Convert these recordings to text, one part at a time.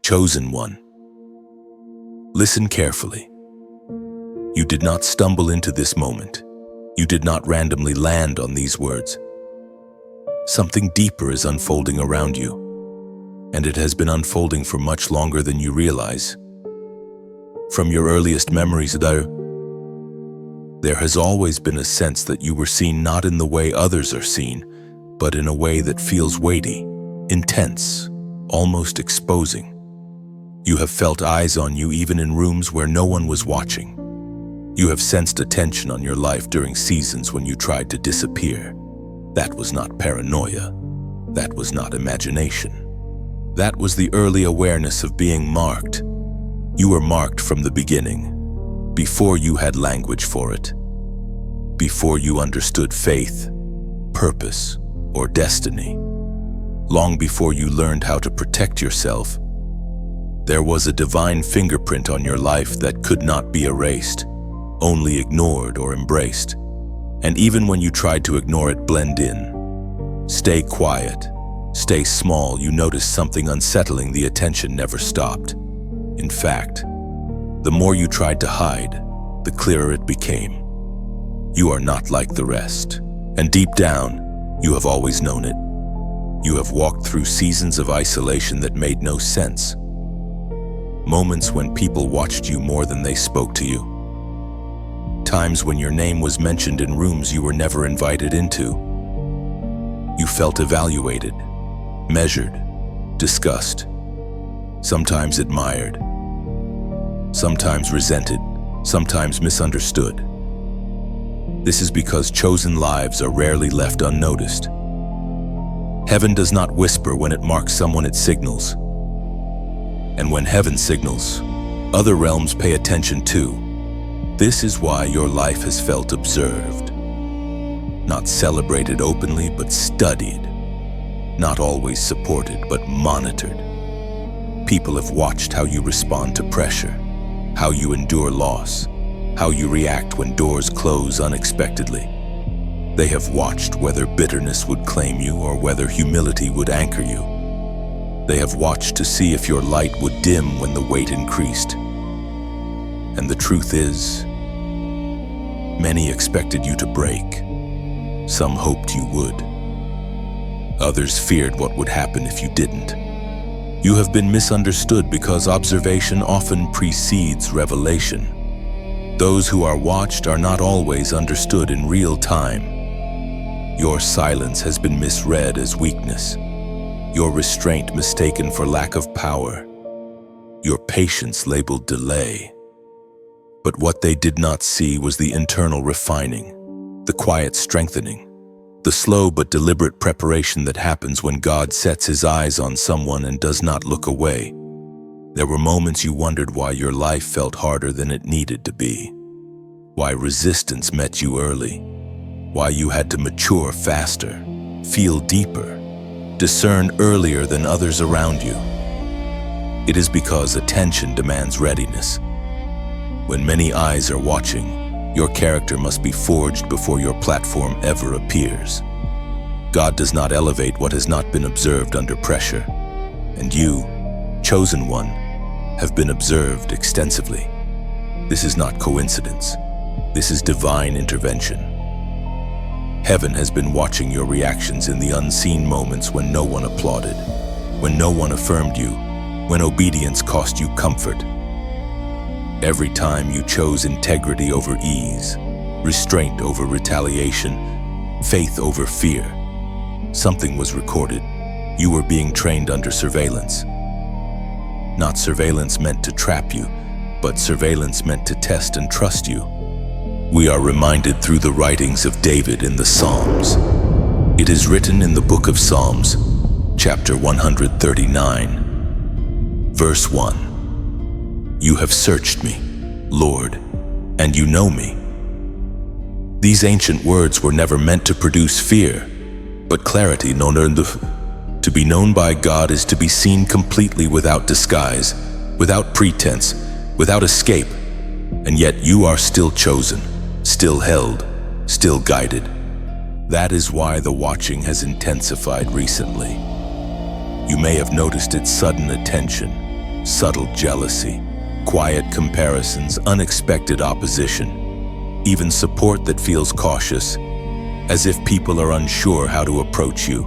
Chosen one. Listen carefully. You did not stumble into this moment. You did not randomly land on these words. Something deeper is unfolding around you, and it has been unfolding for much longer than you realize. From your earliest memories, there has always been a sense that you were seen not in the way others are seen, but in a way that feels weighty, intense, almost exposing. You have felt eyes on you even in rooms where no one was watching. You have sensed attention on your life during seasons when you tried to disappear. That was not paranoia. That was not imagination. That was the early awareness of being marked. You were marked from the beginning, before you had language for it, before you understood faith, purpose, or destiny, long before you learned how to protect yourself. There was a divine fingerprint on your life that could not be erased, only ignored or embraced. And even when you tried to ignore it, blend in, stay quiet, stay small, you noticed something unsettling. The attention never stopped. In fact, the more you tried to hide, the clearer it became. You are not like the rest. And deep down, you have always known it. You have walked through seasons of isolation that made no sense. Moments when people watched you more than they spoke to you. Times when your name was mentioned in rooms you were never invited into. You felt evaluated, measured, discussed, sometimes admired, sometimes resented, sometimes misunderstood. This is because chosen lives are rarely left unnoticed. Heaven does not whisper when it marks someone, it signals. And when heaven signals, other realms pay attention too. This is why your life has felt observed. Not celebrated openly, but studied. Not always supported, but monitored. People have watched how you respond to pressure, how you endure loss, how you react when doors close unexpectedly. They have watched whether bitterness would claim you or whether humility would anchor you. They have watched to see if your light would dim when the weight increased. And the truth is, many expected you to break. Some hoped you would. Others feared what would happen if you didn't. You have been misunderstood because observation often precedes revelation. Those who are watched are not always understood in real time. Your silence has been misread as weakness. Your restraint mistaken for lack of power. Your patience labeled delay. But what they did not see was the internal refining, the quiet strengthening, the slow but deliberate preparation that happens when God sets his eyes on someone and does not look away. There were moments you wondered why your life felt harder than it needed to be, why resistance met you early, why you had to mature faster, feel deeper, discern earlier than others around you. It is because attention demands readiness. When many eyes are watching, your character must be forged before your platform ever appears. God does not elevate what has not been observed under pressure. And you, chosen one, have been observed extensively. This is not coincidence. This is divine intervention. Heaven has been watching your reactions in the unseen moments when no one applauded, when no one affirmed you, when obedience cost you comfort. Every time you chose integrity over ease, restraint over retaliation, faith over fear, something was recorded. You were being trained under surveillance. Not surveillance meant to trap you, but surveillance meant to test and trust you. We are reminded through the writings of David in the Psalms. It is written in the book of Psalms, chapter 139, verse 1. You have searched me, Lord, and you know me. These ancient words were never meant to produce fear, but clarity. To be known by God is to be seen completely without disguise, without pretense, without escape. And yet you are still chosen, still held, still guided. That is why the watching has intensified recently. You may have noticed its sudden attention, subtle jealousy, quiet comparisons, unexpected opposition, even support that feels cautious, as if people are unsure how to approach you.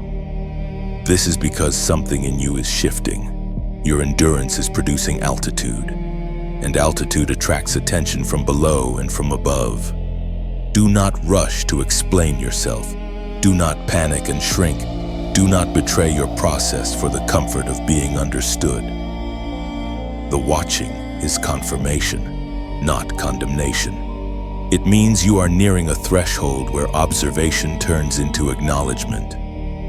This is because something in you is shifting. Your endurance is producing altitude, and altitude attracts attention from below and from above. Do not rush to explain yourself. Do not panic and shrink. Do not betray your process for the comfort of being understood. The watching is confirmation, not condemnation. It means you are nearing a threshold where observation turns into acknowledgement.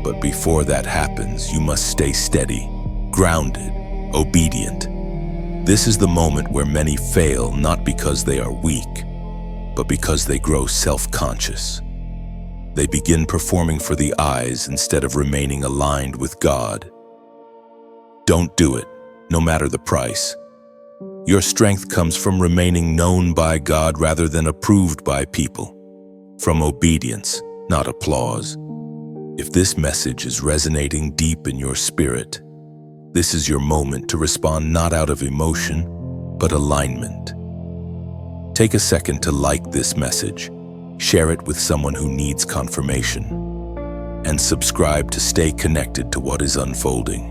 But before that happens, you must stay steady, grounded, obedient. This is the moment where many fail, not because they are weak, but because they grow self-conscious. They begin performing for the eyes instead of remaining aligned with God. Don't do it, no matter the price. Your strength comes from remaining known by God rather than approved by people. From obedience, not applause. If this message is resonating deep in your spirit, this is your moment to respond not out of emotion, but alignment. Take a second to like this message, share it with someone who needs confirmation, and subscribe to stay connected to what is unfolding.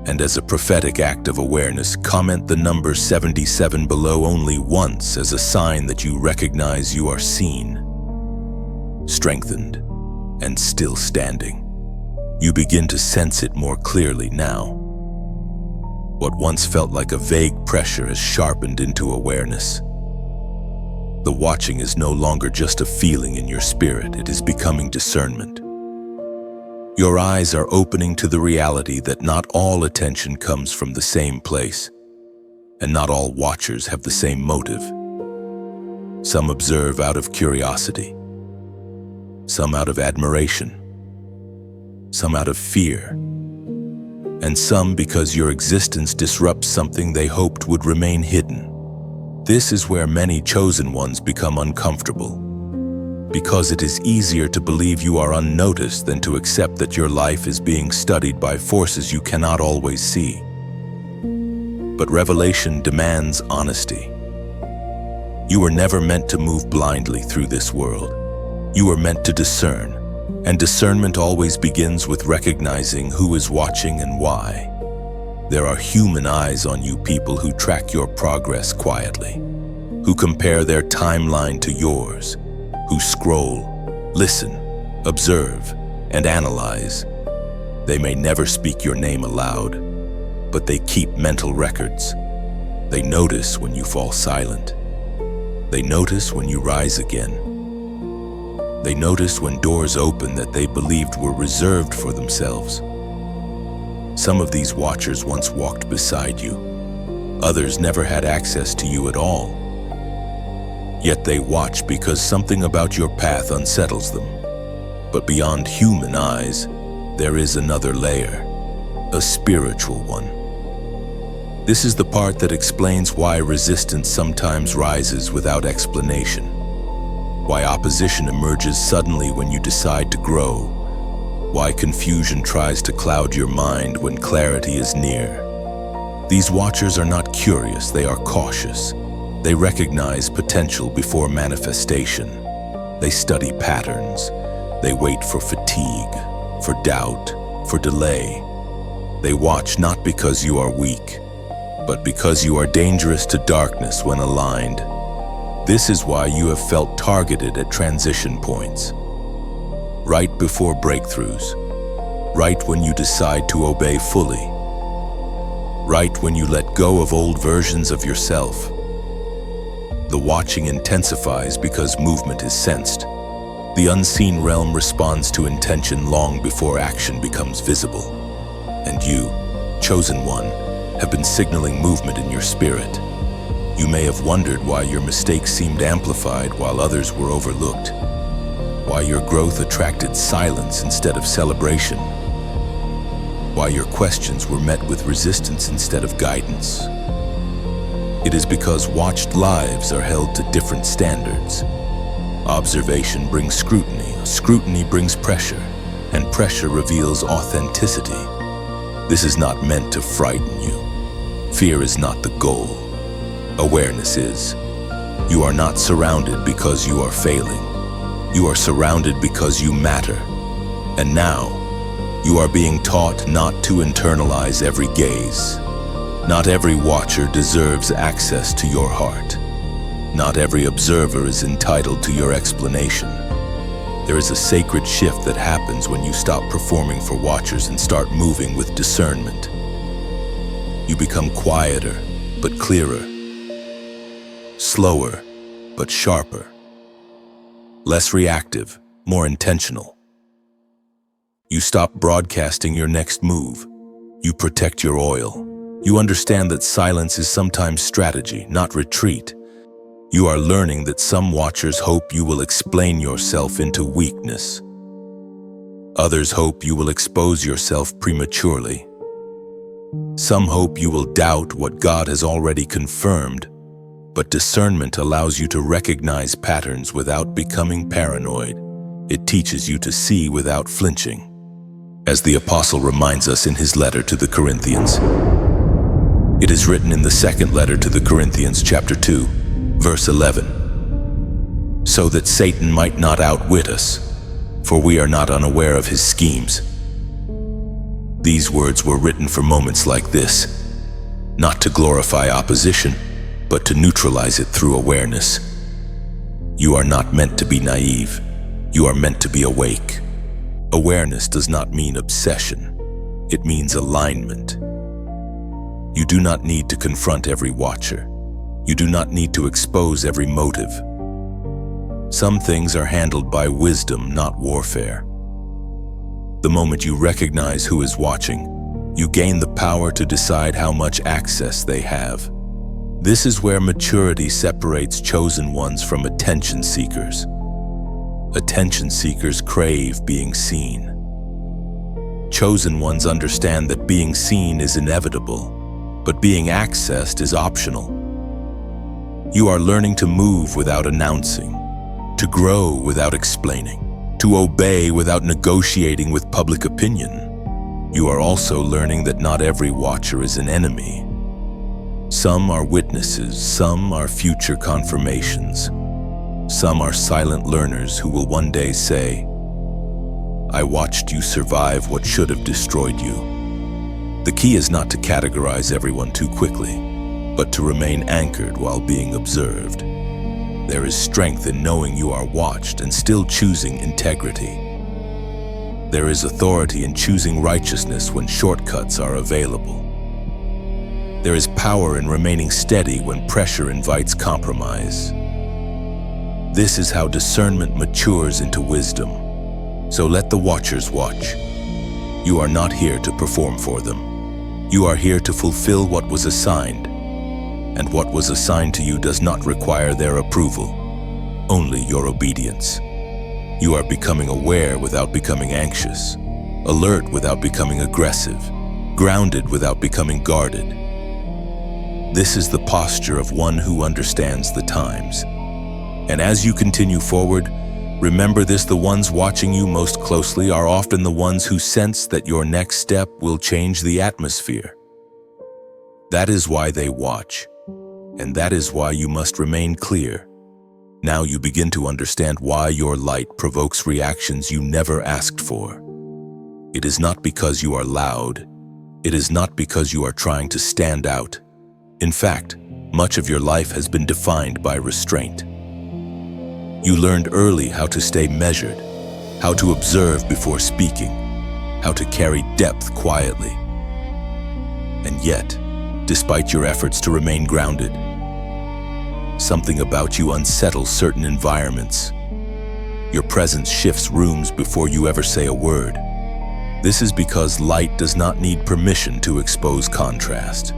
And as a prophetic act of awareness, comment the number 77 below only once as a sign that you recognize you are seen, strengthened, and still standing. You begin to sense it more clearly now. What once felt like a vague pressure has sharpened into awareness. The watching is no longer just a feeling in your spirit, it is becoming discernment. Your eyes are opening to the reality that not all attention comes from the same place, and not all watchers have the same motive. Some observe out of curiosity, some out of admiration, some out of fear, and some because your existence disrupts something they hoped would remain hidden. This is where many chosen ones become uncomfortable, because it is easier to believe you are unnoticed than to accept that your life is being studied by forces you cannot always see. But revelation demands honesty. You were never meant to move blindly through this world. You were meant to discern, and discernment always begins with recognizing who is watching and why. There are human eyes on you, people who track your progress quietly, who compare their timeline to yours, who scroll, listen, observe, and analyze. They may never speak your name aloud, but they keep mental records. They notice when you fall silent. They notice when you rise again. They notice when doors open that they believed were reserved for themselves. Some of these watchers once walked beside you. Others never had access to you at all. Yet they watch because something about your path unsettles them. But beyond human eyes, there is another layer, a spiritual one. This is the part that explains why resistance sometimes rises without explanation, why opposition emerges suddenly when you decide to grow, why confusion tries to cloud your mind when clarity is near. These watchers are not curious, they are cautious. They recognize potential before manifestation. They study patterns. They wait for fatigue, for doubt, for delay. They watch not because you are weak, but because you are dangerous to darkness when aligned. This is why you have felt targeted at transition points. Right before breakthroughs, right when you decide to obey fully, right when you let go of old versions of yourself. The watching intensifies because movement is sensed. The unseen realm responds to intention long before action becomes visible. And you, chosen one, have been signaling movement in your spirit. You may have wondered why your mistakes seemed amplified while others were overlooked, why your growth attracted silence instead of celebration, why your questions were met with resistance instead of guidance. It is because watched lives are held to different standards. Observation brings scrutiny, scrutiny brings pressure, and pressure reveals authenticity. This is not meant to frighten you. Fear is not the goal. Awareness is. You are not surrounded because you are failing. You are surrounded because you matter. And now, you are being taught not to internalize every gaze. Not every watcher deserves access to your heart. Not every observer is entitled to your explanation. There is a sacred shift that happens when you stop performing for watchers and start moving with discernment. You become quieter, but clearer. Slower, but sharper. Less reactive, more intentional. You stop broadcasting your next move. You protect your oil. You understand that silence is sometimes strategy, not retreat. You are learning that some watchers hope you will explain yourself into weakness. Others hope you will expose yourself prematurely. Some hope you will doubt what God has already confirmed, but discernment allows you to recognize patterns without becoming paranoid. It teaches you to see without flinching. As the apostle reminds us in his letter to the Corinthians, it is written in the second letter to the Corinthians, chapter 2, verse 11, so that Satan might not outwit us, for we are not unaware of his schemes. These words were written for moments like this, not to glorify opposition, but to neutralize it through awareness. You are not meant to be naive. You are meant to be awake. Awareness does not mean obsession. It means alignment. You do not need to confront every watcher. You do not need to expose every motive. Some things are handled by wisdom, not warfare. The moment you recognize who is watching, you gain the power to decide how much access they have. This is where maturity separates chosen ones from attention seekers. Attention seekers crave being seen. Chosen ones understand that being seen is inevitable, but being accessed is optional. You are learning to move without announcing, to grow without explaining, to obey without negotiating with public opinion. You are also learning that not every watcher is an enemy. Some are witnesses, some are future confirmations. Some are silent learners who will one day say, I watched you survive what should have destroyed you. The key is not to categorize everyone too quickly, but to remain anchored while being observed. There is strength in knowing you are watched and still choosing integrity. There is authority in choosing righteousness when shortcuts are available. There is power in remaining steady when pressure invites compromise. This is how discernment matures into wisdom. So let the watchers watch. You are not here to perform for them. You are here to fulfill what was assigned. And what was assigned to you does not require their approval, only your obedience. You are becoming aware without becoming anxious, alert without becoming aggressive, grounded without becoming guarded. This is the posture of one who understands the times. And as you continue forward, remember this: the ones watching you most closely are often the ones who sense that your next step will change the atmosphere. That is why they watch, and that is why you must remain clear. Now you begin to understand why your light provokes reactions you never asked for. It is not because you are loud. It is not because you are trying to stand out. In fact, much of your life has been defined by restraint. You learned early how to stay measured, how to observe before speaking, how to carry depth quietly. And yet, despite your efforts to remain grounded, something about you unsettles certain environments. Your presence shifts rooms before you ever say a word. This is because light does not need permission to expose contrast.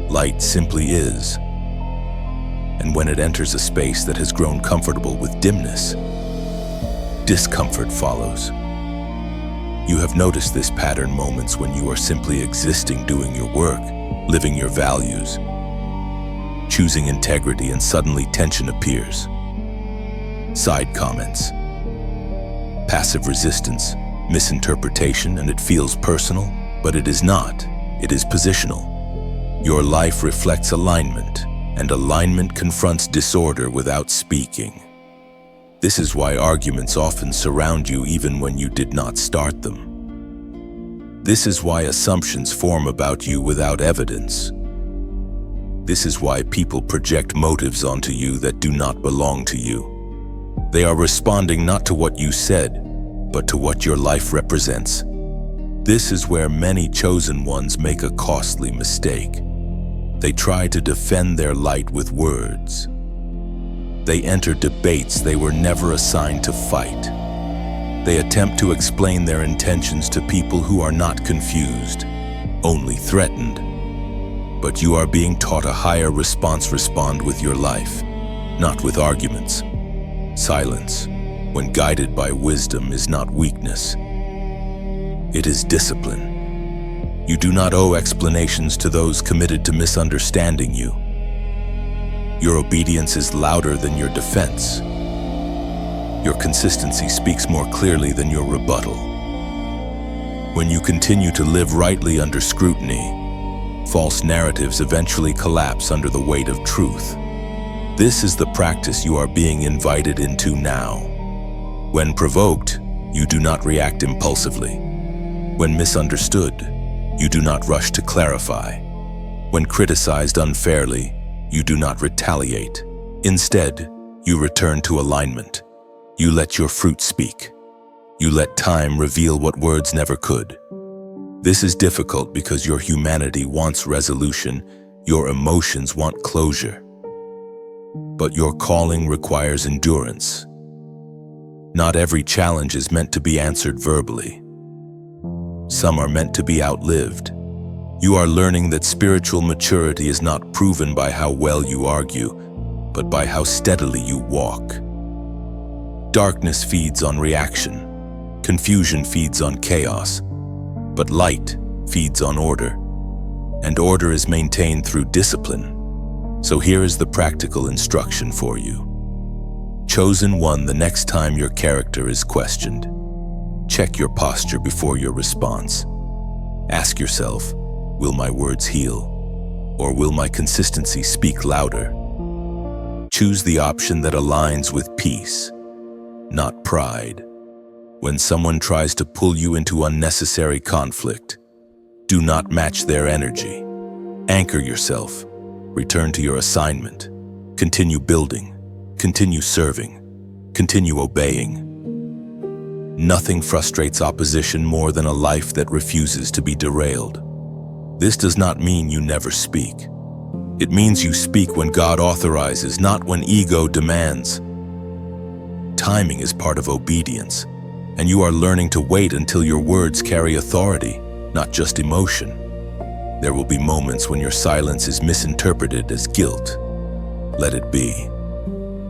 Light simply is. And when it enters a space that has grown comfortable with dimness, discomfort follows. You have noticed this pattern moments when you are simply existing, doing your work, living your values, choosing integrity, and suddenly tension appears. Side comments, passive resistance, misinterpretation, and it feels personal, but it is not. It is positional. Your life reflects alignment, and alignment confronts disorder without speaking. This is why arguments often surround you even when you did not start them. This is why assumptions form about you without evidence. This is why people project motives onto you that do not belong to you. They are responding not to what you said, but to what your life represents. This is where many chosen ones make a costly mistake. They try to defend their light with words. They enter debates they were never assigned to fight. They attempt to explain their intentions to people who are not confused, only threatened. But you are being taught a higher response. Respond with your life, not with arguments. Silence, when guided by wisdom, is not weakness. It is discipline. You do not owe explanations to those committed to misunderstanding you. Your obedience is louder than your defense. Your consistency speaks more clearly than your rebuttal. When you continue to live rightly under scrutiny, false narratives eventually collapse under the weight of truth. This is the practice you are being invited into now. When provoked, you do not react impulsively. When misunderstood, you do not rush to clarify. When criticized unfairly, you do not retaliate. Instead, you return to alignment. You let your fruit speak. You let time reveal what words never could. This is difficult because your humanity wants resolution, your emotions want closure. But your calling requires endurance. Not every challenge is meant to be answered verbally. Some are meant to be outlived. You are learning that spiritual maturity is not proven by how well you argue, but by how steadily you walk. Darkness feeds on reaction. Confusion feeds on chaos. But light feeds on order. And order is maintained through discipline. So here is the practical instruction for you. Chosen one, the next time your character is questioned, check your posture before your response. Ask yourself, will my words heal? Or will my consistency speak louder? Choose the option that aligns with peace, not pride. When someone tries to pull you into unnecessary conflict, do not match their energy. Anchor yourself. Return to your assignment. Continue building. Continue serving. Continue obeying. Nothing frustrates opposition more than a life that refuses to be derailed. This does not mean you never speak. It means you speak when God authorizes, not when ego demands. Timing is part of obedience, and you are learning to wait until your words carry authority, not just emotion. There will be moments when your silence is misinterpreted as guilt. Let it be.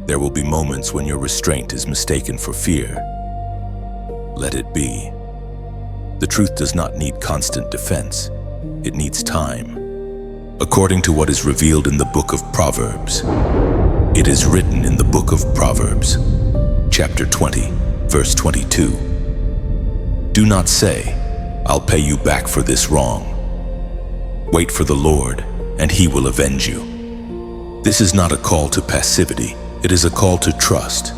There will be moments when your restraint is mistaken for fear. Let it be. The truth does not need constant defense. It needs time. According to what is revealed in the book of Proverbs, it is written in the book of Proverbs, chapter 20, verse 22. Do not say, I'll pay you back for this wrong. Wait for the Lord, and He will avenge you. This is not a call to passivity. It is a call to trust.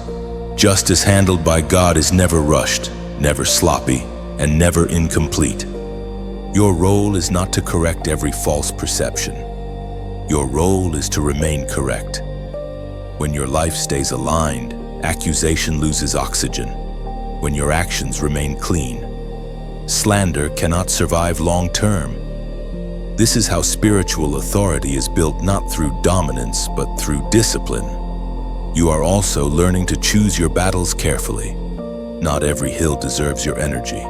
Justice handled by God is never rushed, never sloppy, and never incomplete. Your role is not to correct every false perception. Your role is to remain correct. When your life stays aligned, accusation loses oxygen. When your actions remain clean, slander cannot survive long term. This is how spiritual authority is built, not through dominance, but through discipline. You are also learning to choose your battles carefully. Not every hill deserves your energy.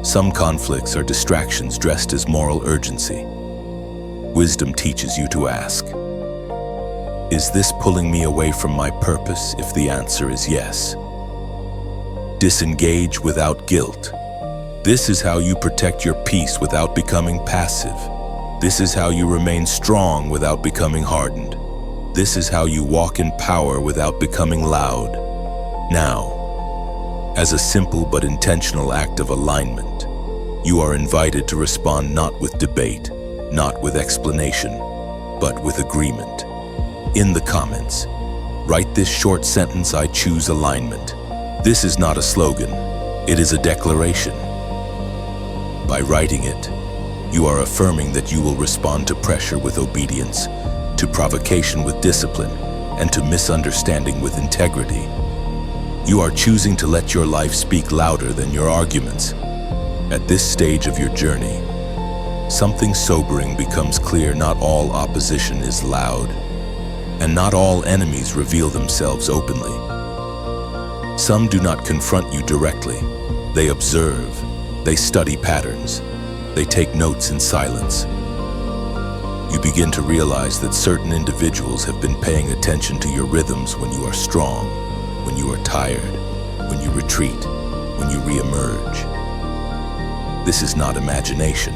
Some conflicts are distractions dressed as moral urgency. Wisdom teaches you to ask, is this pulling me away from my purpose? If the answer is yes, disengage without guilt. This is how you protect your peace without becoming passive. This is how you remain strong without becoming hardened. This is how you walk in power without becoming loud. Now, as a simple but intentional act of alignment, you are invited to respond not with debate, not with explanation, but with agreement. In the comments, write this short sentence: I choose alignment. This is not a slogan, it is a declaration. By writing it, you are affirming that you will respond to pressure with obedience, to provocation with discipline, and to misunderstanding with integrity. You are choosing to let your life speak louder than your arguments. At this stage of your journey, something sobering becomes clear: not all opposition is loud, and not all enemies reveal themselves openly. Some do not confront you directly. They observe, they study patterns, they take notes in silence. You begin to realize that certain individuals have been paying attention to your rhythms: when you are strong, when you are tired, when you retreat, when you re-emerge. This is not imagination.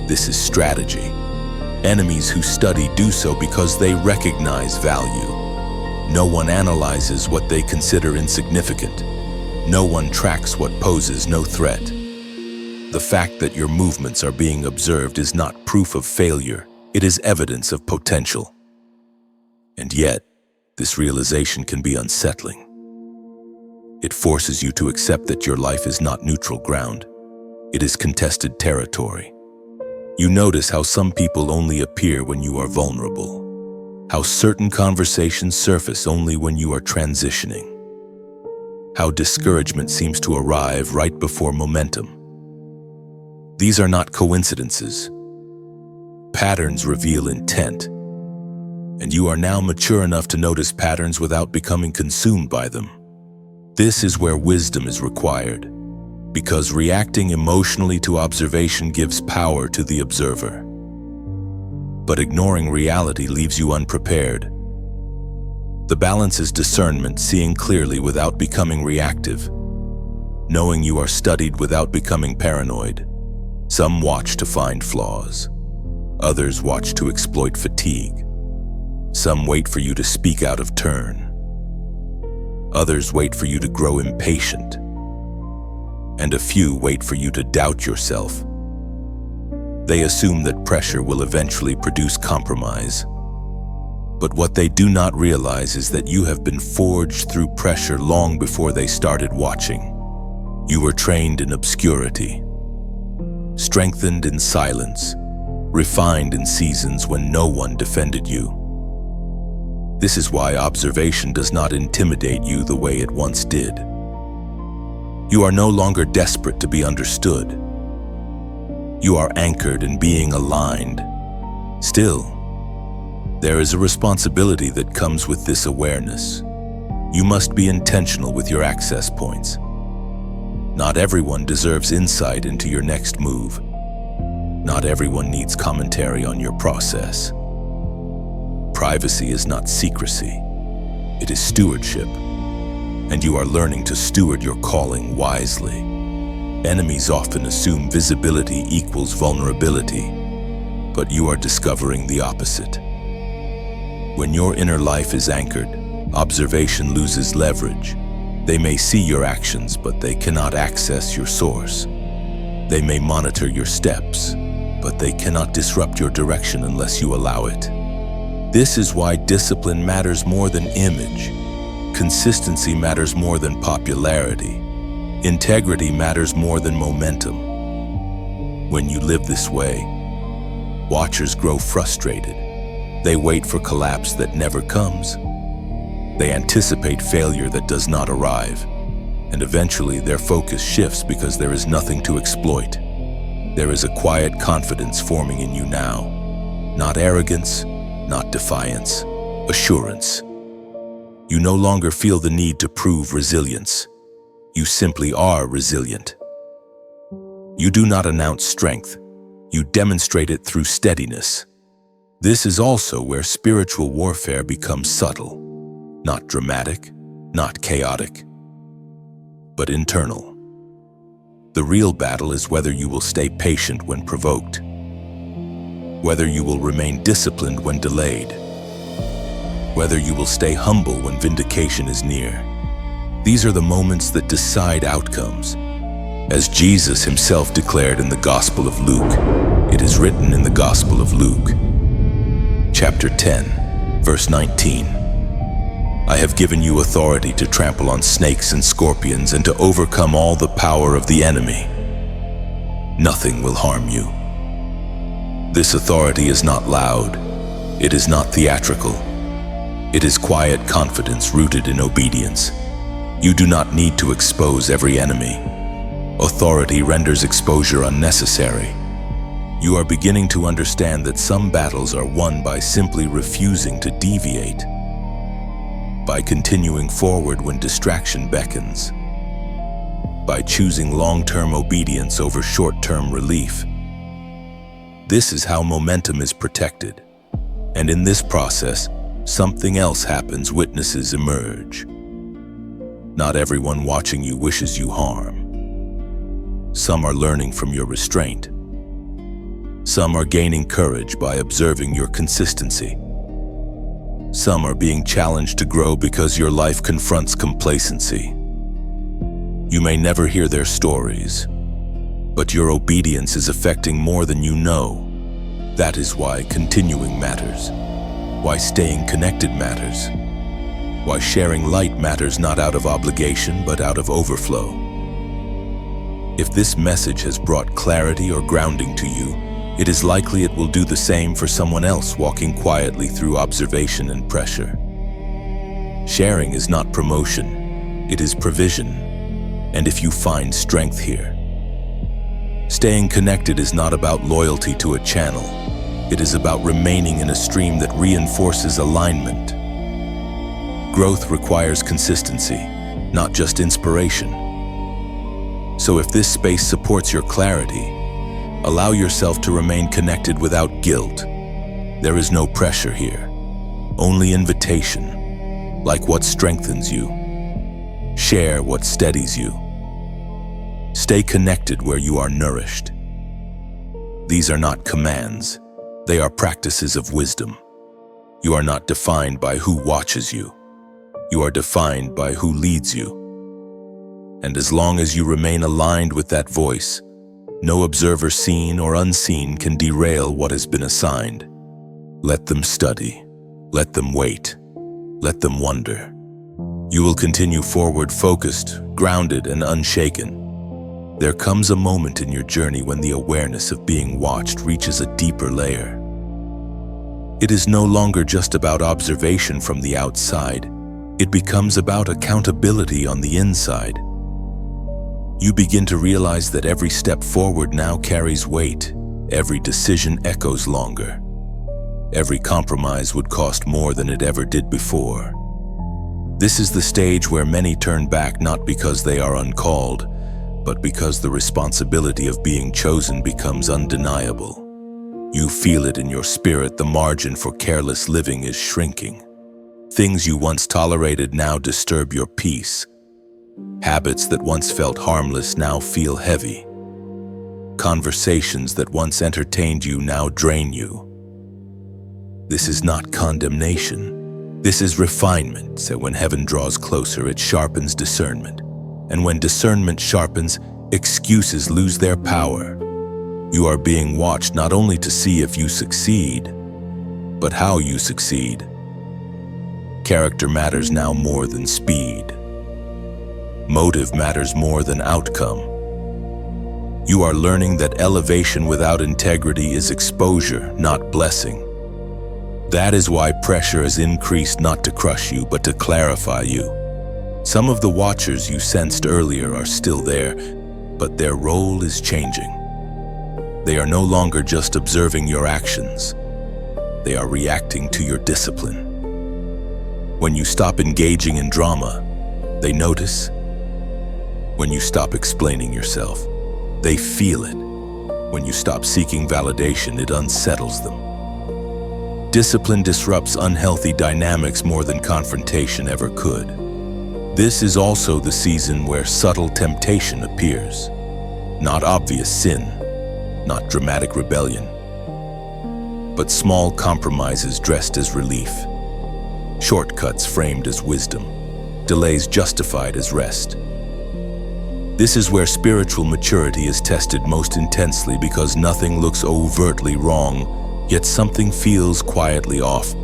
This is strategy. Enemies who study do so because they recognize value. No one analyzes what they consider insignificant. No one tracks what poses no threat. The fact that your movements are being observed is not proof of failure. It is evidence of potential. And yet, this realization can be unsettling. It forces you to accept that your life is not neutral ground. It is contested territory. You notice how some people only appear when you are vulnerable, how certain conversations surface only when you are transitioning, how discouragement seems to arrive right before momentum. These are not coincidences. Patterns reveal intent, and you are now mature enough to notice patterns without becoming consumed by them. This is where wisdom is required, because reacting emotionally to observation gives power to the observer. But ignoring reality leaves you unprepared. The balance is discernment, seeing clearly without becoming reactive, knowing you are studied without becoming paranoid. Some watch to find flaws. Others watch to exploit fatigue. Some wait for you to speak out of turn. Others wait for you to grow impatient. And a few wait for you to doubt yourself. They assume that pressure will eventually produce compromise. But what they do not realize is that you have been forged through pressure long before they started watching. You were trained in obscurity, strengthened in silence, refined in seasons when no one defended you. This is why observation does not intimidate you the way it once did. You are no longer desperate to be understood. You are anchored in being aligned. Still, there is a responsibility that comes with this awareness. You must be intentional with your access points. Not everyone deserves insight into your next move. Not everyone needs commentary on your process. Privacy is not secrecy. It is stewardship. And you are learning to steward your calling wisely. Enemies often assume visibility equals vulnerability, but you are discovering the opposite. When your inner life is anchored, observation loses leverage. They may see your actions, but they cannot access your source. They may monitor your steps, but they cannot disrupt your direction unless you allow it. This is why discipline matters more than image. Consistency matters more than popularity. Integrity matters more than momentum. When you live this way, watchers grow frustrated. They wait for collapse that never comes. They anticipate failure that does not arrive. And eventually their focus shifts because there is nothing to exploit. There is a quiet confidence forming in you now. Not arrogance, not defiance, assurance. You no longer feel the need to prove resilience. You simply are resilient. You do not announce strength. You demonstrate it through steadiness. This is also where spiritual warfare becomes subtle. Not dramatic, not chaotic, but internal. The real battle is whether you will stay patient when provoked, whether you will remain disciplined when delayed, whether you will stay humble when vindication is near. These are the moments that decide outcomes. As Jesus himself declared in the Gospel of Luke, It is written in the Gospel of Luke, chapter 10, verse 19. I have given you authority to trample on snakes and scorpions and to overcome all the power of the enemy. Nothing will harm you. This authority is not loud. It is not theatrical. It is quiet confidence rooted in obedience. You do not need to expose every enemy. Authority renders exposure unnecessary. You are beginning to understand that some battles are won by simply refusing to deviate, by continuing forward when distraction beckons, by choosing long-term obedience over short-term relief. This is how momentum is protected. And in this process, something else happens. Witnesses emerge. Not everyone watching you wishes you harm. Some are learning from your restraint. Some are gaining courage by observing your consistency. Some are being challenged to grow because your life confronts complacency. You may never hear their stories, but your obedience is affecting more than you know. That is why continuing matters, why staying connected matters, why sharing light matters, not out of obligation but out of overflow. If this message has brought clarity or grounding to you, it is likely it will do the same for someone else walking quietly through observation and pressure. Sharing is not promotion, it is provision. And if you find strength here, staying connected is not about loyalty to a channel. It is about remaining in a stream that reinforces alignment. Growth requires consistency, not just inspiration. So if this space supports your clarity, allow yourself to remain connected without guilt. There is no pressure here, only invitation, like what strengthens you. Share what steadies you. Stay connected where you are nourished. These are not commands, they are practices of wisdom. You are not defined by who watches you. You are defined by who leads you. And as long as you remain aligned with that voice, no observer seen or unseen can derail what has been assigned. Let them study. Let them wait. Let them wonder. You will continue forward focused, grounded, and unshaken. There comes a moment in your journey when the awareness of being watched reaches a deeper layer. It is no longer just about observation from the outside. It becomes about accountability on the inside. You begin to realize that every step forward now carries weight. Every decision echoes longer. Every compromise would cost more than it ever did before. This is the stage where many turn back, not because they are uncalled, but because the responsibility of being chosen becomes undeniable. You feel it in your spirit. The margin for careless living is shrinking. Things you once tolerated now disturb your peace. Habits that once felt harmless now feel heavy. Conversations that once entertained you now drain you. This is not condemnation. This is refinement. So when heaven draws closer, it sharpens discernment. And when discernment sharpens, excuses lose their power. You are being watched not only to see if you succeed, but how you succeed. Character matters now more than speed. Motive matters more than outcome. You are learning that elevation without integrity is exposure, not blessing. That is why pressure has increased, not to crush you, but to clarify you. Some of the watchers you sensed earlier are still there, but their role is changing. They are no longer just observing your actions. They are reacting to your discipline. When you stop engaging in drama, they notice. When you stop explaining yourself, they feel it. When you stop seeking validation, it unsettles them. Discipline disrupts unhealthy dynamics more than confrontation ever could. This is also the season where subtle temptation appears. Not obvious sin, not dramatic rebellion, but small compromises dressed as relief. Shortcuts framed as wisdom, delays justified as rest. This is where spiritual maturity is tested most intensely because nothing looks overtly wrong, yet something feels quietly off.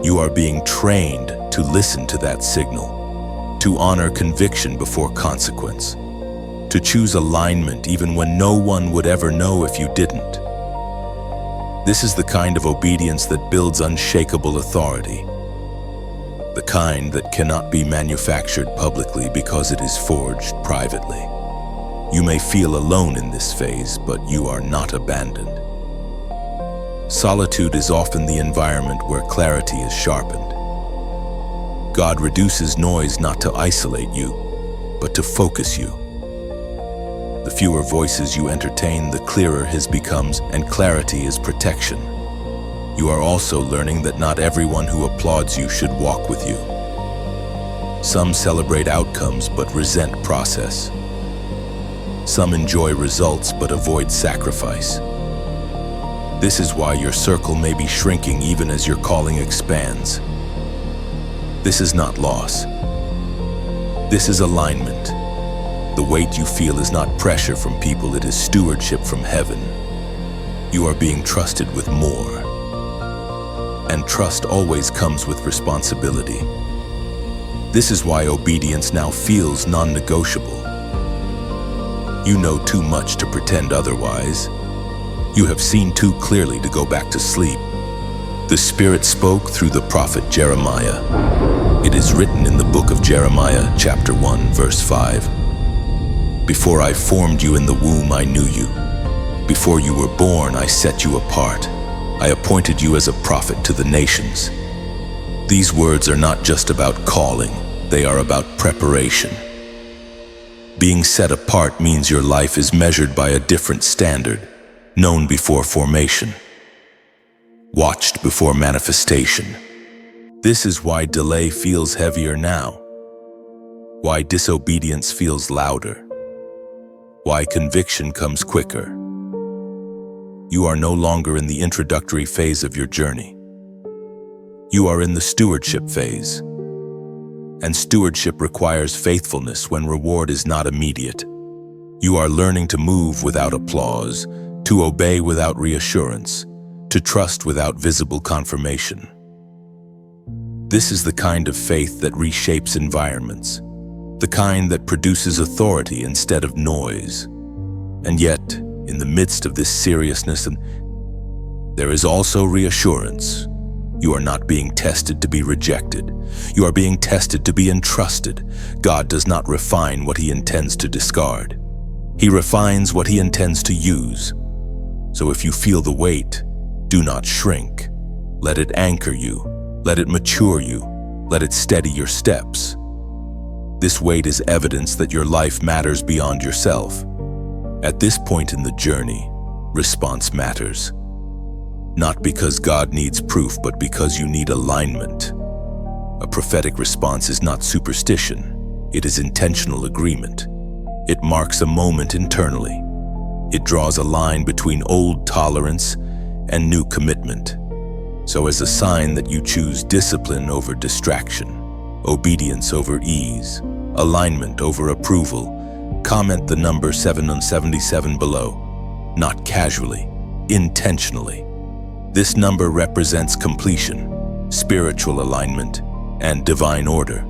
You are being trained to listen to that signal, to honor conviction before consequence, to choose alignment even when no one would ever know if you didn't. This is the kind of obedience that builds unshakable authority, the kind that cannot be manufactured publicly because it is forged privately. You may feel alone in this phase, but you are not abandoned. Solitude is often the environment where clarity is sharpened. God reduces noise not to isolate you, but to focus you. The fewer voices you entertain, the clearer His becomes, and clarity is protection. You are also learning that not everyone who applauds you should walk with you. Some celebrate outcomes but resent process. Some enjoy results but avoid sacrifice. This is why your circle may be shrinking even as your calling expands. This is not loss. This is alignment. The weight you feel is not pressure from people, it is stewardship from heaven. You are being trusted with more. And trust always comes with responsibility. This is why obedience now feels non-negotiable. You know too much to pretend otherwise. You have seen too clearly to go back to sleep. The Spirit spoke through the prophet Jeremiah. It is written in the book of Jeremiah, chapter 1, verse 5. Before I formed you in the womb, I knew you. Before you were born, I set you apart. I appointed you as a prophet to the nations. These words are not just about calling, they are about preparation. Being set apart means your life is measured by a different standard, known before formation, watched before manifestation. This is why delay feels heavier now, why disobedience feels louder, why conviction comes quicker. You are no longer in the introductory phase of your journey. You are in the stewardship phase. And stewardship requires faithfulness when reward is not immediate. You are learning to move without applause, to obey without reassurance, to trust without visible confirmation. This is the kind of faith that reshapes environments, the kind that produces authority instead of noise. And yet, in the midst of this seriousness, there is also reassurance. You are not being tested to be rejected. You are being tested to be entrusted. God does not refine what He intends to discard. He refines what He intends to use. So if you feel the weight, do not shrink. Let it anchor you. Let it mature you. Let it steady your steps. This weight is evidence that your life matters beyond yourself. At this point in the journey, response matters. Not because God needs proof, but because you need alignment. A prophetic response is not superstition. It is intentional agreement. It marks a moment internally. It draws a line between old tolerance and new commitment. So as a sign that you choose discipline over distraction, obedience over ease, alignment over approval, comment the number 777 below, not casually, intentionally. This number represents completion, spiritual alignment, and divine order.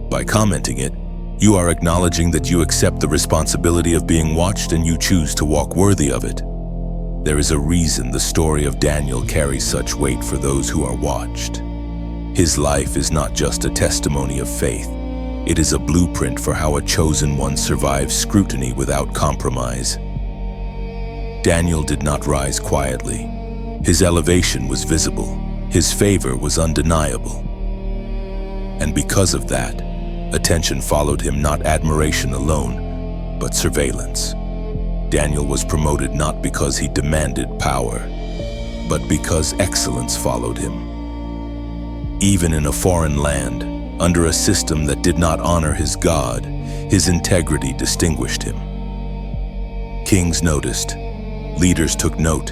By commenting it, you are acknowledging that you accept the responsibility of being watched and you choose to walk worthy of it. There is a reason the story of Daniel carries such weight for those who are watched. His life is not just a testimony of faith. It is a blueprint for how a chosen one survives scrutiny without compromise. Daniel did not rise quietly. His elevation was visible. His favor was undeniable. And because of that, attention followed him, not admiration alone, but surveillance. Daniel was promoted not because he demanded power, but because excellence followed him. Even in a foreign land, under a system that did not honor his God, his integrity distinguished him. Kings noticed, leaders took note.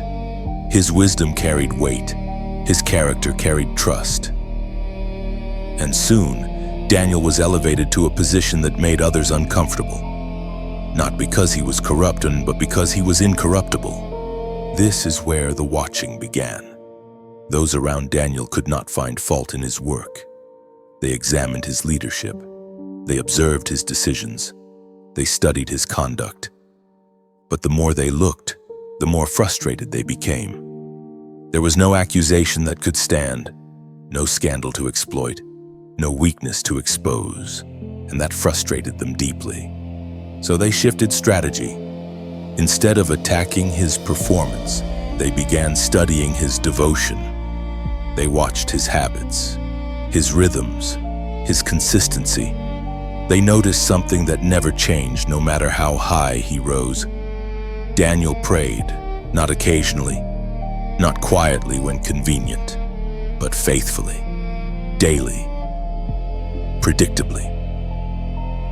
His wisdom carried weight, his character carried trust. And soon, Daniel was elevated to a position that made others uncomfortable. not because he was corrupt, but because he was incorruptible. This is where the watching began. Those around Daniel could not find fault in his work. They examined his leadership. They observed his decisions. They studied his conduct. But the more they looked, the more frustrated they became. There was no accusation that could stand, no scandal to exploit, no weakness to expose, and that frustrated them deeply. So they shifted strategy. Instead of attacking his performance, they began studying his devotion. They watched his habits, his rhythms, his consistency. They noticed something that never changed no matter how high he rose. Daniel prayed, not occasionally, not quietly when convenient, but faithfully, daily, predictably.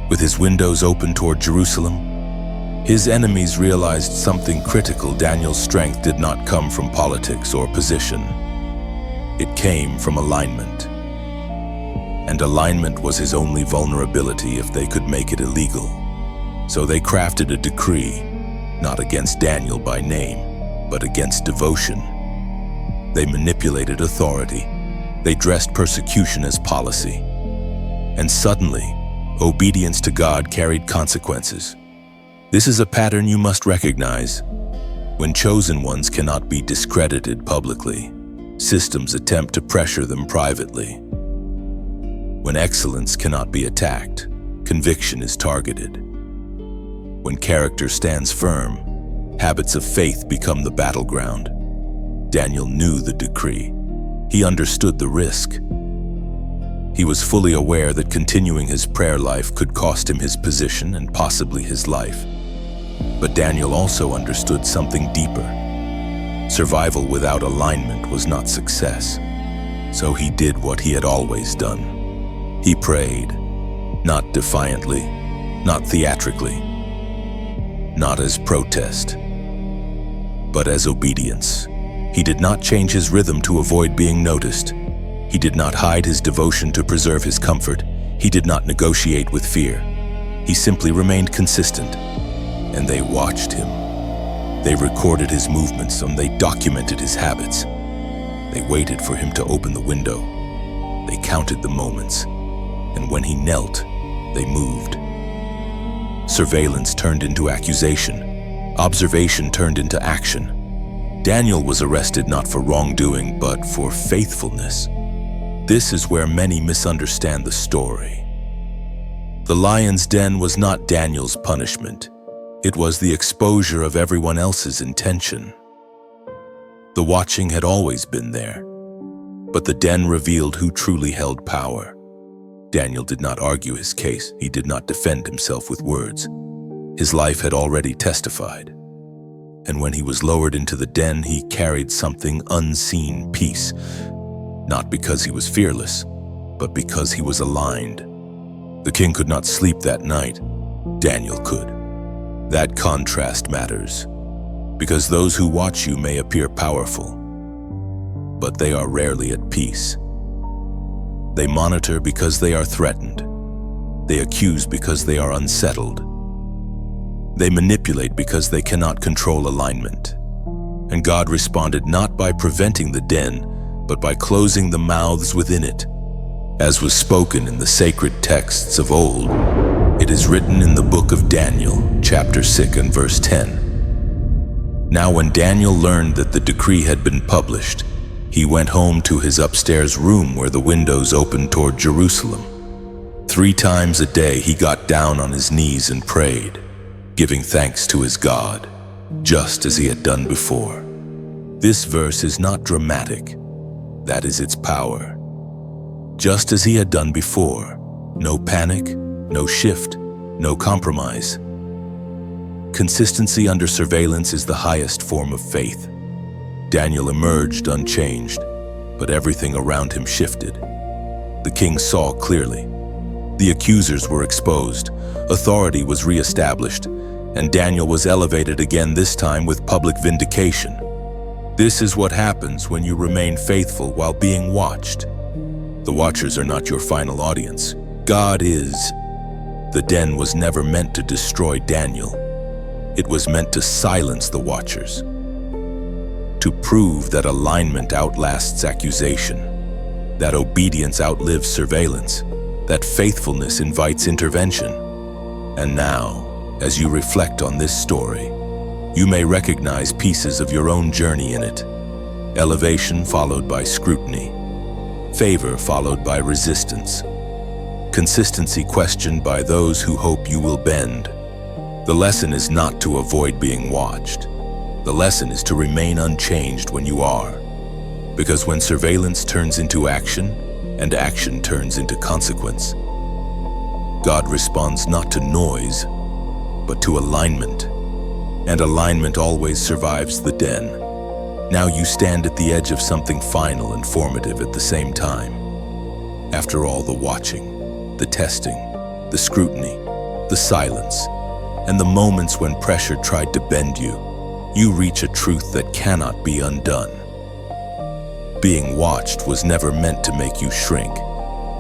With his windows open toward Jerusalem, his enemies realized something critical. Daniel's strength did not come from politics or position. It came from alignment. And alignment was his only vulnerability if they could make it illegal. So they crafted a decree, not against Daniel by name, but against devotion. They manipulated authority. They dressed persecution as policy. And suddenly, obedience to God carried consequences. This is a pattern you must recognize. When chosen ones cannot be discredited publicly, systems attempt to pressure them privately. When excellence cannot be attacked, conviction is targeted. When character stands firm, habits of faith become the battleground. Daniel knew the decree. He understood the risk. He was fully aware that continuing his prayer life could cost him his position and possibly his life. But Daniel also understood something deeper. Survival without alignment was not success. So he did what he had always done. He prayed, not defiantly, not theatrically, not as protest, but as obedience. He did not change his rhythm to avoid being noticed. He did not hide his devotion to preserve his comfort. He did not negotiate with fear. He simply remained consistent. And they watched him. They recorded his movements and they documented his habits. They waited for him to open the window. They counted the moments. And when he knelt, they moved. Surveillance turned into accusation. Observation turned into action. Daniel was arrested not for wrongdoing, but for faithfulness. This is where many misunderstand the story. The lion's den was not Daniel's punishment. It was the exposure of everyone else's intention. The watching had always been there, but the den revealed who truly held power. Daniel did not argue his case. He did not defend himself with words. His life had already testified. And when he was lowered into the den, he carried something unseen, peace. Not because he was fearless, but because he was aligned. The king could not sleep that night. Daniel could. That contrast matters, because those who watch you may appear powerful, but they are rarely at peace. They monitor because they are threatened. They accuse because they are unsettled. They manipulate because they cannot control alignment. And God responded not by preventing the den, but by closing the mouths within it. As was spoken in the sacred texts of old, it is written in the book of Daniel, chapter 6 and verse 10. Now when Daniel learned that the decree had been published, he went home to his upstairs room where the windows opened toward Jerusalem. 3 times a day he got down on his knees and prayed, giving thanks to his God, just as he had done before. This verse is not dramatic. That is its power. Just as he had done before, no panic, no shift, no compromise. Consistency under surveillance is the highest form of faith. Daniel emerged unchanged, but everything around him shifted. The king saw clearly. The accusers were exposed, authority was reestablished, and Daniel was elevated again, this time with public vindication. This is what happens when you remain faithful while being watched. The watchers are not your final audience. God is. The den was never meant to destroy Daniel. It was meant to silence the watchers, to prove that alignment outlasts accusation, that obedience outlives surveillance, that faithfulness invites intervention. And now, as you reflect on this story, you may recognize pieces of your own journey in it. Elevation followed by scrutiny, favor followed by resistance, consistency questioned by those who hope you will bend. The lesson is not to avoid being watched. The lesson is to remain unchanged when you are. Because when surveillance turns into action, and action turns into consequence, God responds not to noise, but to alignment. And alignment always survives the den. Now you stand at the edge of something final and formative at the same time. After all the watching, the testing, the scrutiny, the silence, and the moments when pressure tried to bend you, you reach a truth that cannot be undone. Being watched was never meant to make you shrink.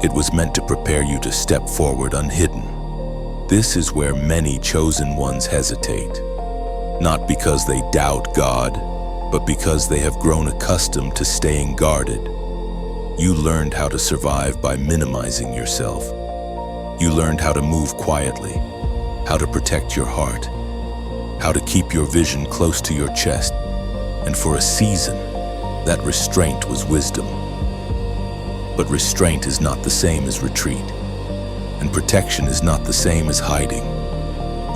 It was meant to prepare you to step forward unhidden. This is where many chosen ones hesitate, not because they doubt God, but because they have grown accustomed to staying guarded. You learned how to survive by minimizing yourself. You learned how to move quietly, how to protect your heart, how to keep your vision close to your chest. And for a season, that restraint was wisdom. But restraint is not the same as retreat, and protection is not the same as hiding.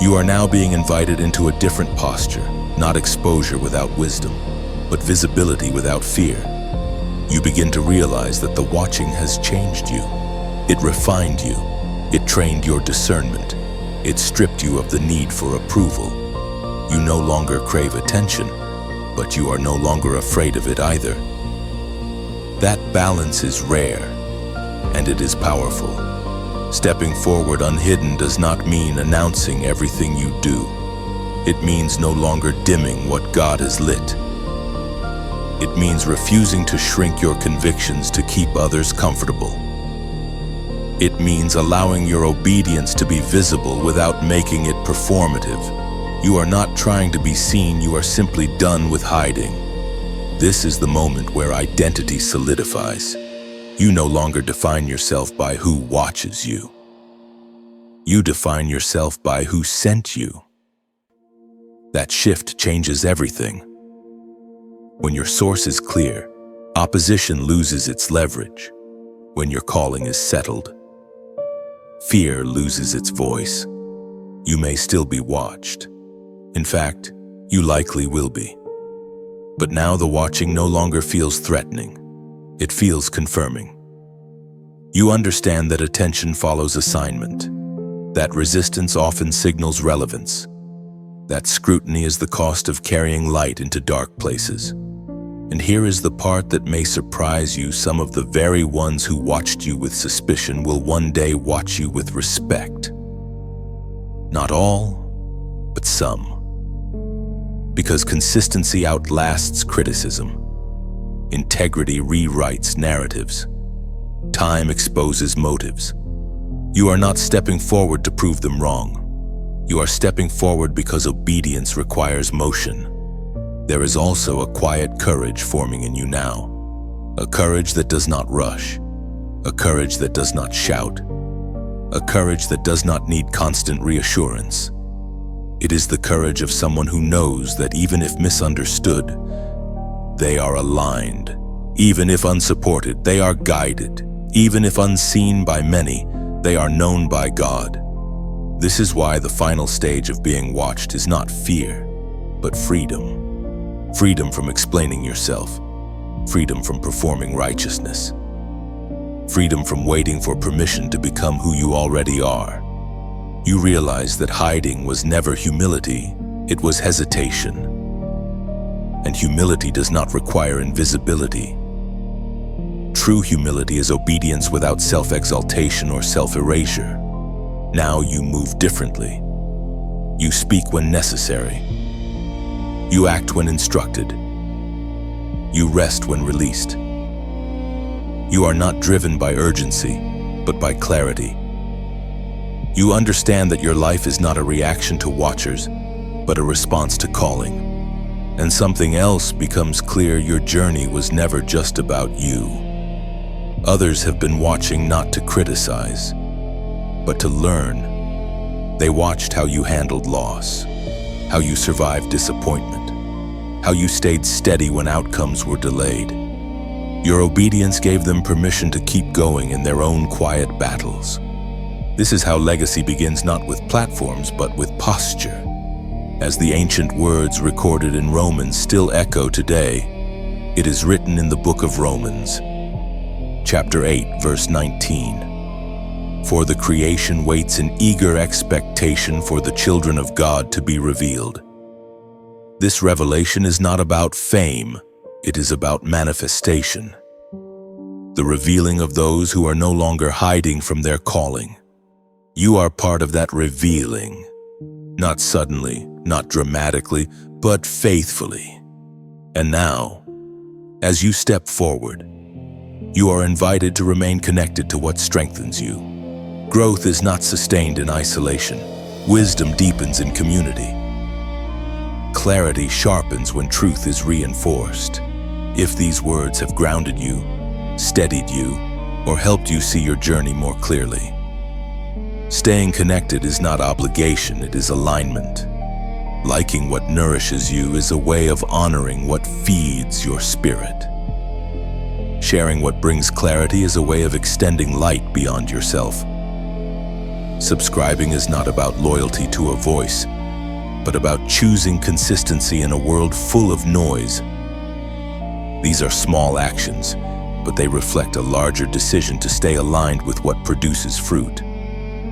You are now being invited into a different posture, not exposure without wisdom, but visibility without fear. You begin to realize that the watching has changed you. It refined you. It trained your discernment. It stripped you of the need for approval. You no longer crave attention, but you are no longer afraid of it either. That balance is rare, and it is powerful. Stepping forward unhidden does not mean announcing everything you do. It means no longer dimming what God has lit. It means refusing to shrink your convictions to keep others comfortable. It means allowing your obedience to be visible without making it performative. You are not trying to be seen, you are simply done with hiding. This is the moment where identity solidifies. You no longer define yourself by who watches you. You define yourself by who sent you. That shift changes everything. When your source is clear, opposition loses its leverage. When your calling is settled, fear loses its voice. You may still be watched. In fact, you likely will be. But now the watching no longer feels threatening. It feels confirming. You understand that attention follows assignment, that resistance often signals relevance, that scrutiny is the cost of carrying light into dark places. And here is the part that may surprise you. Some of the very ones who watched you with suspicion will one day watch you with respect. Not all, but some. Because consistency outlasts criticism. Integrity rewrites narratives. Time exposes motives. You are not stepping forward to prove them wrong. You are stepping forward because obedience requires motion. There is also a quiet courage forming in you now. A courage that does not rush. A courage that does not shout. A courage that does not need constant reassurance. It is the courage of someone who knows that even if misunderstood, they are aligned. Even if unsupported, they are guided. Even if unseen by many, they are known by God. This is why the final stage of being watched is not fear, but freedom. Freedom from explaining yourself. Freedom from performing righteousness. Freedom from waiting for permission to become who you already are. You realize that hiding was never humility, it was hesitation. And humility does not require invisibility. True humility is obedience without self-exaltation or self-erasure. Now you move differently. You speak when necessary. You act when instructed. You rest when released. You are not driven by urgency, but by clarity. You understand that your life is not a reaction to watchers, but a response to calling. And something else becomes clear: your journey was never just about you. Others have been watching not to criticize, but to learn. They watched how you handled loss, how you survived disappointment, how you stayed steady when outcomes were delayed. Your obedience gave them permission to keep going in their own quiet battles. This is how legacy begins, not with platforms, but with posture. As the ancient words recorded in Romans still echo today, it is written in the book of Romans, chapter 8, verse 19. For the creation waits in eager expectation for the children of God to be revealed. This revelation is not about fame, it is about manifestation. The revealing of those who are no longer hiding from their calling. You are part of that revealing, not suddenly, not dramatically, but faithfully. And now, as you step forward, you are invited to remain connected to what strengthens you. Growth is not sustained in isolation. Wisdom deepens in community. Clarity sharpens when truth is reinforced. If these words have grounded you, steadied you, or helped you see your journey more clearly, staying connected is not obligation, it is alignment. Liking what nourishes you is a way of honoring what feeds your spirit. Sharing what brings clarity is a way of extending light beyond yourself. Subscribing is not about loyalty to a voice, but about choosing consistency in a world full of noise. These are small actions, but they reflect a larger decision to stay aligned with what produces fruit.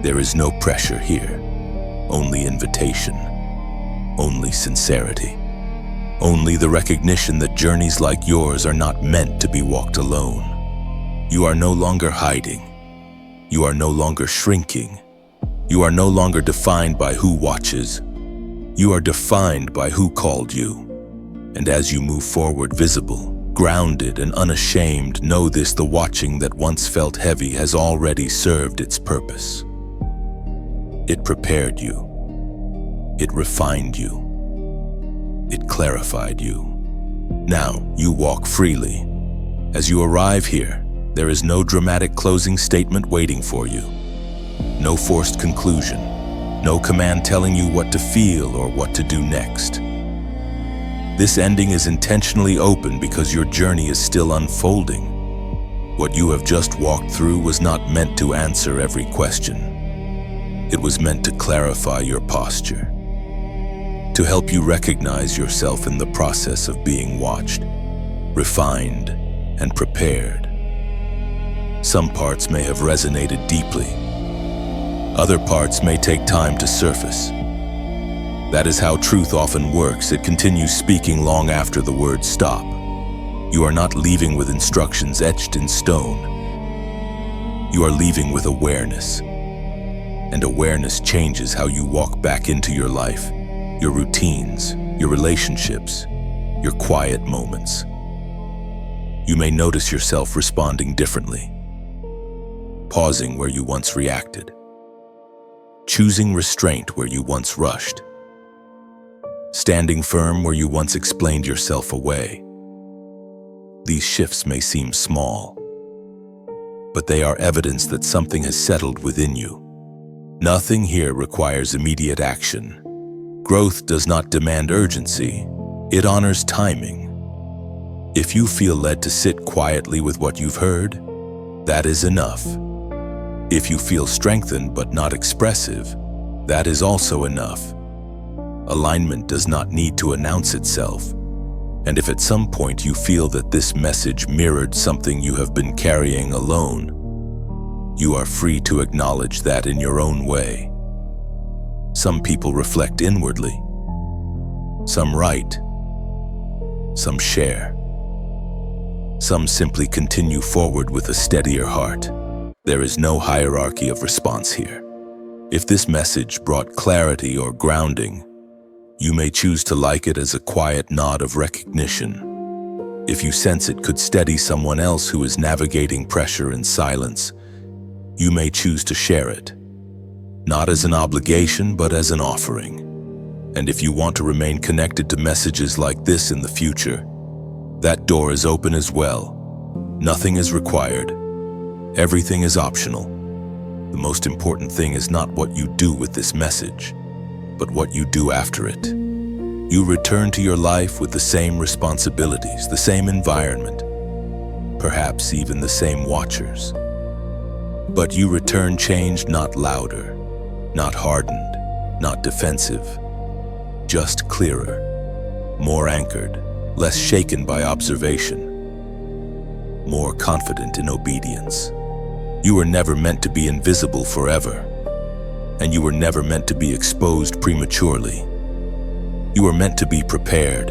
There is no pressure here, only invitation, only sincerity, only the recognition that journeys like yours are not meant to be walked alone. You are no longer hiding. You are no longer shrinking. You are no longer defined by who watches. You are defined by who called you. And as you move forward visible, grounded and unashamed, know this: the watching that once felt heavy has already served its purpose. It prepared you. It refined you. It clarified you. Now you walk freely. As you arrive here, there is no dramatic closing statement waiting for you. No forced conclusion. No command telling you what to feel or what to do next. This ending is intentionally open because your journey is still unfolding. What you have just walked through was not meant to answer every question. It was meant to clarify your posture, to help you recognize yourself in the process of being watched, refined, and prepared. Some parts may have resonated deeply. Other parts may take time to surface. That is how truth often works. It continues speaking long after the words stop. You are not leaving with instructions etched in stone. You are leaving with awareness. And awareness changes how you walk back into your life, your routines, your relationships, your quiet moments. You may notice yourself responding differently, pausing where you once reacted, choosing restraint where you once rushed, standing firm where you once explained yourself away. These shifts may seem small, but they are evidence that something has settled within you. Nothing here requires immediate action. Growth does not demand urgency. It honors timing. If you feel led to sit quietly with what you've heard, that is enough. If you feel strengthened but not expressive, that is also enough. Alignment does not need to announce itself. And if at some point you feel that this message mirrored something you have been carrying alone, you are free to acknowledge that in your own way. Some people reflect inwardly. Some write. Some share. Some simply continue forward with a steadier heart. There is no hierarchy of response here. If this message brought clarity or grounding, you may choose to like it as a quiet nod of recognition. If you sense it could steady someone else who is navigating pressure in silence, you may choose to share it, not as an obligation, but as an offering. And if you want to remain connected to messages like this in the future, that door is open as well. Nothing is required. Everything is optional. The most important thing is not what you do with this message, but what you do after it. You return to your life with the same responsibilities, the same environment, perhaps even the same watchers. But you return changed, not louder, not hardened, not defensive, just clearer, more anchored, less shaken by observation, more confident in obedience. You were never meant to be invisible forever, and you were never meant to be exposed prematurely. You were meant to be prepared.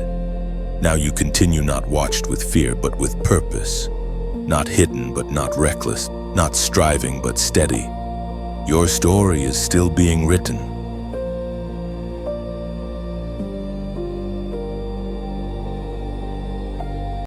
Now you continue, not watched with fear, but with purpose, not hidden, but not reckless, not striving, but steady. Your story is still being written,